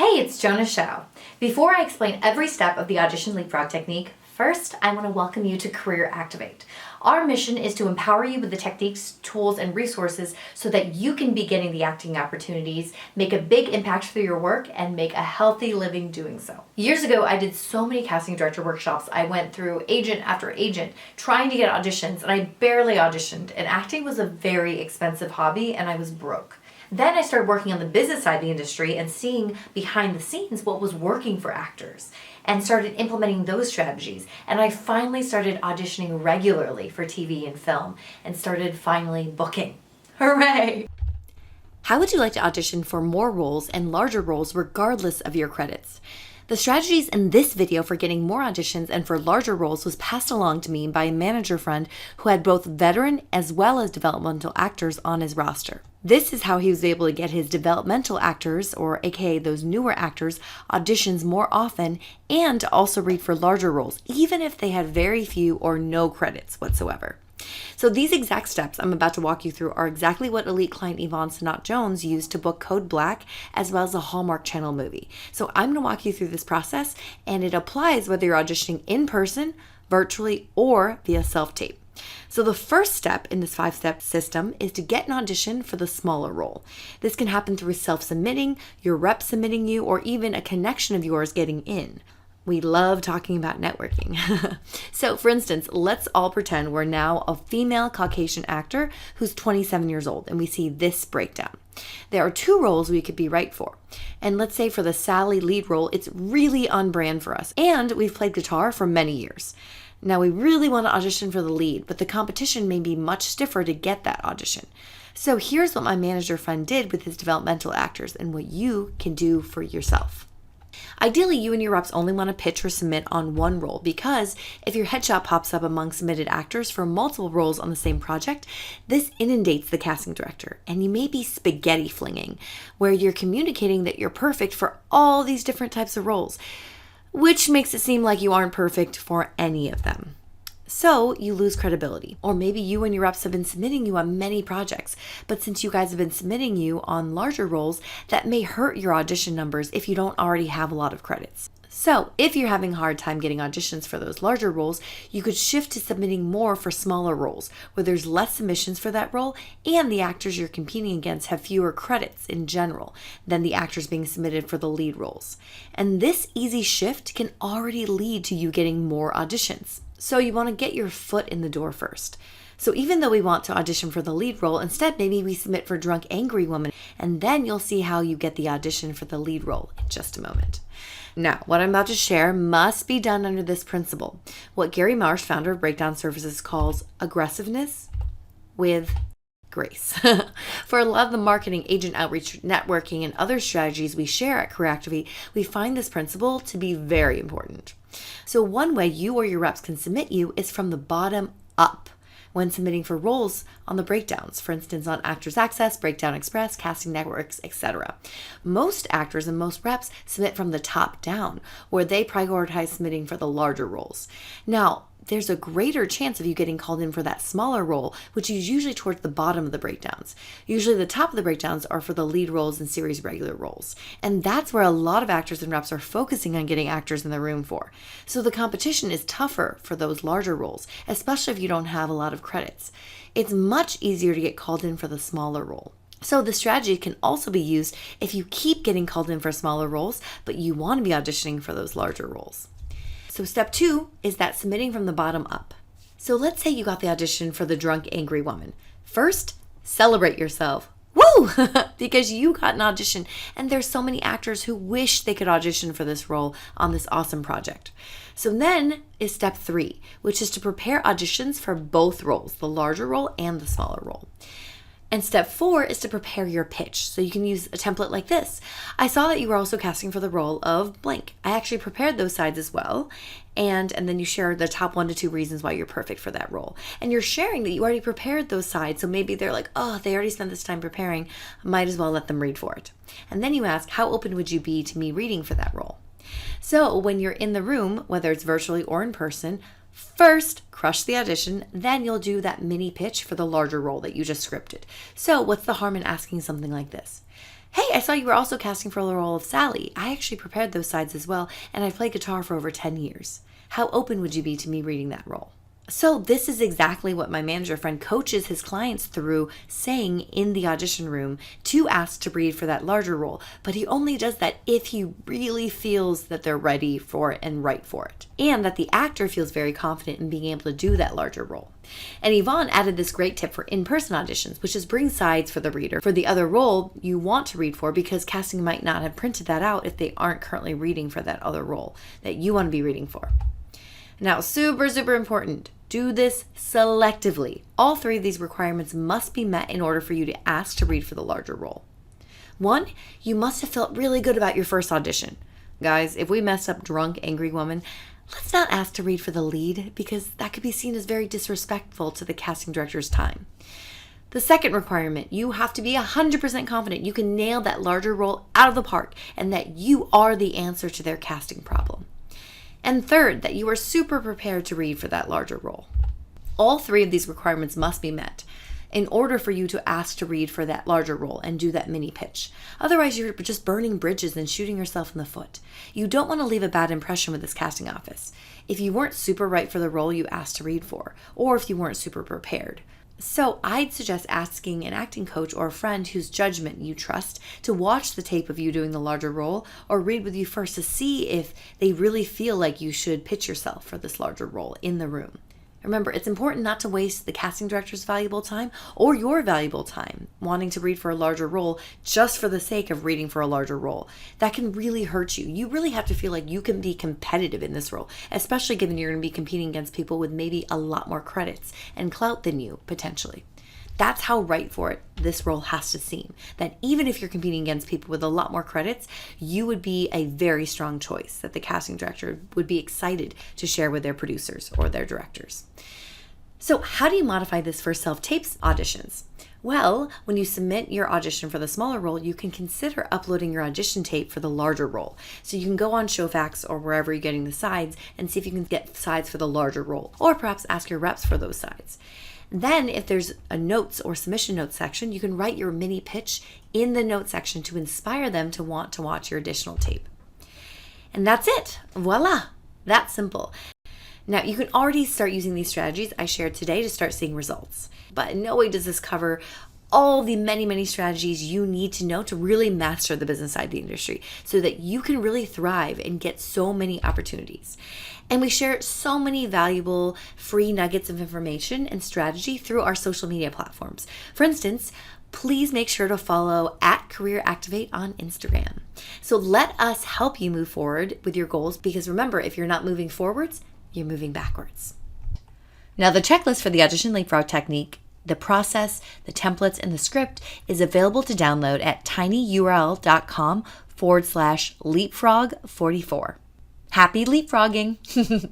Hey, it's Jonah Shao. Before I explain every step of the Audition Leapfrog technique, first I want to welcome you to Career Activate. Our mission is to empower you with the techniques, tools, and resources so that you can be getting the acting opportunities, make a big impact through your work, and make a healthy living doing so. Years ago, I did so many casting director workshops. I went through agent after agent trying to get auditions, and I barely auditioned, and acting was a very expensive hobby, and I was broke. Then I started working on the business side of the industry and seeing behind the scenes what was working for actors and started implementing those strategies. And I finally started auditioning regularly for TV and film and started finally booking. Hooray! How would you like to audition for more roles and larger roles regardless of your credits? The strategies in this video for getting more auditions and for larger roles was passed along to me by a manager friend who had both veteran as well as developmental actors on his roster. This is how he was able to get his developmental actors, or aka those newer actors, auditions more often and to also read for larger roles, even if they had very few or no credits whatsoever. So these exact steps I'm about to walk you through are exactly what elite client Yvonne Snot-Jones used to book Code Black as well as a Hallmark Channel movie. So I'm going to walk you through this process, and it applies whether you're auditioning in person, virtually, or via self-tape. So the first step in this 5-step system is to get an audition for the smaller role. This can happen through self-submitting, your rep submitting you, or even a connection of yours getting in. We love talking about networking. So for instance, let's all pretend we're now a female Caucasian actor who's 27 years old, and we see this breakdown. There are 2 roles we could be right for. And let's say for the Sally lead role, it's really on brand for us, and we've played guitar for many years. Now we really want to audition for the lead, but the competition may be much stiffer to get that audition. So here's what my manager friend did with his developmental actors and what you can do for yourself. Ideally, you and your reps only want to pitch or submit on one role, because if your headshot pops up among submitted actors for multiple roles on the same project, this inundates the casting director, and you may be spaghetti flinging, where you're communicating that you're perfect for all these different types of roles, which makes it seem like you aren't perfect for any of them. So you lose credibility. Or maybe you and your reps have been submitting you on many projects, but since you guys have been submitting you on larger roles, that may hurt your audition numbers if you don't already have a lot of credits. So if you're having a hard time getting auditions for those larger roles, you could shift to submitting more for smaller roles, where there's less submissions for that role and the actors you're competing against have fewer credits in general than the actors being submitted for the lead roles. And this easy shift can already lead to you getting more auditions. So you want to get your foot in the door first. So even though we want to audition for the lead role, instead maybe we submit for Drunk Angry Woman, and then you'll see how you get the audition for the lead role in just a moment. Now, what I'm about to share must be done under this principle, what Gary Marsh, founder of Breakdown Services, calls aggressiveness with grace. For a lot of the marketing, agent outreach, networking, and other strategies we share at Career Activate, we find this principle to be very important. So one way you or your reps can submit you is from the bottom up when submitting for roles on the breakdowns, for instance on Actors Access, Breakdown Express, Casting Networks, etc. Most actors and most reps submit from the top down, where they prioritize submitting for the larger roles. Now, there's a greater chance of you getting called in for that smaller role, which is usually towards the bottom of the breakdowns. Usually the top of the breakdowns are for the lead roles and series regular roles. And that's where a lot of actors and reps are focusing on getting actors in the room for. So the competition is tougher for those larger roles, especially if you don't have a lot of credits. It's much easier to get called in for the smaller role. So the strategy can also be used if you keep getting called in for smaller roles, but you want to be auditioning for those larger roles. So step 2 is that submitting from the bottom up. So let's say you got the audition for the Drunk Angry Woman. First, celebrate yourself. Woo! Because you got an audition, and there's so many actors who wish they could audition for this role on this awesome project. So then is step 3, which is to prepare auditions for both roles, the larger role and the smaller role. And step 4 is to prepare your pitch. So you can use a template like this. I saw that you were also casting for the role of blank. I actually prepared those sides as well. And then you share the top 1 to 2 reasons why you're perfect for that role. And you're sharing that you already prepared those sides. So maybe they're like, oh, they already spent this time preparing. Might as well let them read for it. And then you ask, how open would you be to me reading for that role? So when you're in the room, whether it's virtually or in person, first, crush the audition, then you'll do that mini pitch for the larger role that you just scripted. So what's the harm in asking something like this? Hey, I saw you were also casting for the role of Sally. I actually prepared those sides as well, and I've played guitar for over 10 years. How open would you be to me reading that role? So this is exactly what my manager friend coaches his clients through saying in the audition room to ask to read for that larger role. But he only does that if he really feels that they're ready for it and right for it. And that the actor feels very confident in being able to do that larger role. And Yvonne added this great tip for in-person auditions, which is bring sides for the reader for the other role you want to read for, because casting might not have printed that out if they aren't currently reading for that other role that you want to be reading for. Now, super, super important. Do this selectively. All 3 of these requirements must be met in order for you to ask to read for the larger role. 1, you must have felt really good about your first audition. Guys, if we messed up drunk, angry woman, let's not ask to read for the lead, because that could be seen as very disrespectful to the casting director's time. The second requirement, you have to be 100% confident you can nail that larger role out of the park and that you are the answer to their casting problem. And third, that you are super prepared to read for that larger role. All 3 of these requirements must be met in order for you to ask to read for that larger role and do that mini pitch. Otherwise, you're just burning bridges and shooting yourself in the foot. You don't want to leave a bad impression with this casting office if you weren't super right for the role you asked to read for, or if you weren't super prepared. So I'd suggest asking an acting coach or a friend whose judgment you trust to watch the tape of you doing the larger role or read with you first to see if they really feel like you should pitch yourself for this larger role in the room. Remember, it's important not to waste the casting director's valuable time or your valuable time wanting to read for a larger role just for the sake of reading for a larger role. That can really hurt you. You really have to feel like you can be competitive in this role, especially given you're going to be competing against people with maybe a lot more credits and clout than you, potentially. That's how right for it this role has to seem. That even if you're competing against people with a lot more credits, you would be a very strong choice that the casting director would be excited to share with their producers or their directors. So how do you modify this for self-tapes auditions? Well, when you submit your audition for the smaller role, you can consider uploading your audition tape for the larger role. So you can go on Showfax or wherever you're getting the sides and see if you can get sides for the larger role, or perhaps ask your reps for those sides. Then if there's a notes or submission notes section, you can write your mini pitch in the notes section to inspire them to want to watch your additional tape. And that's it. Voila. That's simple. Now, you can already start using these strategies I shared today to start seeing results. But in no way does this cover all the many, many strategies you need to know to really master the business side of the industry so that you can really thrive and get so many opportunities. And we share so many valuable free nuggets of information and strategy through our social media platforms. For instance, please make sure to follow @CareerActivate on Instagram. So let us help you move forward with your goals, because remember, if you're not moving forwards, you're moving backwards. Now, the checklist for the Audition Leapfrog technique, the process, the templates, and the script is available to download at tinyurl.com/leapfrog44. Happy leapfrogging!